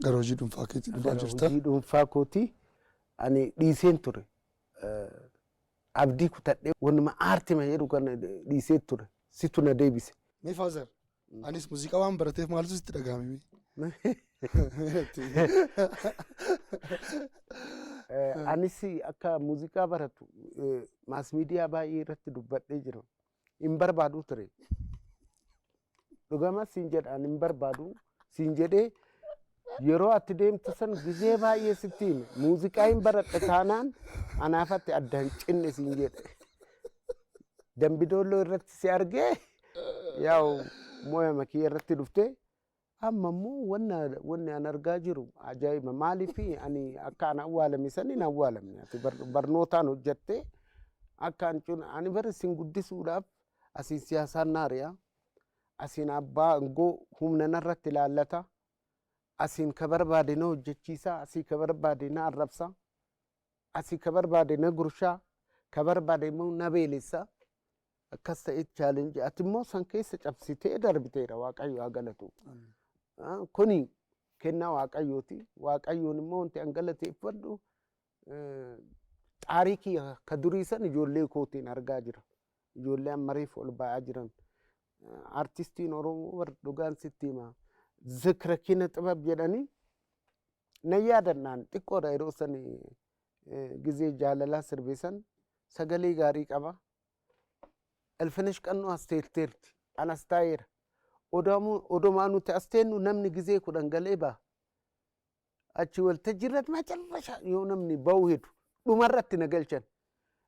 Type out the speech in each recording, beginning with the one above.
Garojii dhuunfaa keetii dhufaa jirta. Garojii dhuunfaa kooti ani dhiiseen ture. Abdii kutadhee wanuma aartima jedhu kan dhiisee ture. Situ na deebise. Mee Faazer anis muuziqaa waan barateef maaltu sitti dhagahame? Anis akka muuziqaa baratu maas miidiyaa baay'ee irratti dubbadhee jira. Hin barbaadu ture. Dhugama siin jedhaan hin barbaadu siin jedhee yeroo ati deemtu san gizee baay'ee sitti hime muuziqaa hin baradhe taanaan anaafatti addaan cinne siin jedhe. Dambidolloo irratti si argee yaa'u mooya makii irratti dhuftee amma immoo wanni an argaa jiru ajaa'iba maaliif ani akka an awwaalame san hin awwaalamne ati barnootaan hojjattee akka ani bara isin guddisuudhaaf asiin siyaasaan naariyaa asiin abbaa angoo humna narratti ilaallata asiin ka barbaade na hojjechiisaa asii ka barbaade na arrabsa asii ka barbaade na gurshaa ka barbaade immoo na beelessa akkas ta'e chaalenjii ati immoo san keessa cabsitee darbiteera waaqayyo haa galatu. Kuni kennaa waaqayyooti waaqayyoon immoo wanti an galateeffadhu taarikii ka durii san ijoollee kootiin argaa jira ijoollee ammariif ol ba'aa jiran artistiin Oromoo warra dhugaan sitti hima zikra kina xibab jedhanii na yaadannaan xiqqoodha yeroo san gizee jaalalaa sirbisan sagalee gaarii qaba elfinish qannoo asteerteerti anastaayeera odomaa nuti asteennu namni gizee kudhan galee ba'a achi waltajjiirratti macarrasha yoo namni ba'u hedu dhumarratti na galchan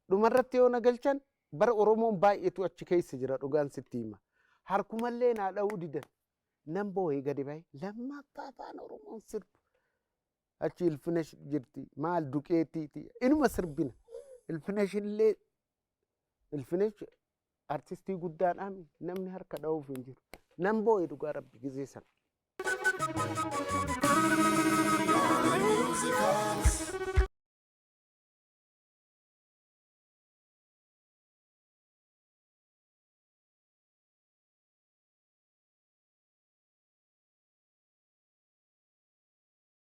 dhumarratti yoo na galchan bara Oromoon baay'eetu achi keessa jira dhugaan sitti hima harkumallee naa dha'uu didan nan boo'ee gadi bahe lammaffaa afaan Oromoon sirbu achi ilfinesh jirti maal duqeetiiti inuma sirbina ilfineshillee ilfinesh artistii guddaadhaan namni harka dha'uuf hin jiru nan boo'ee dhugaa rabbi gizee sana.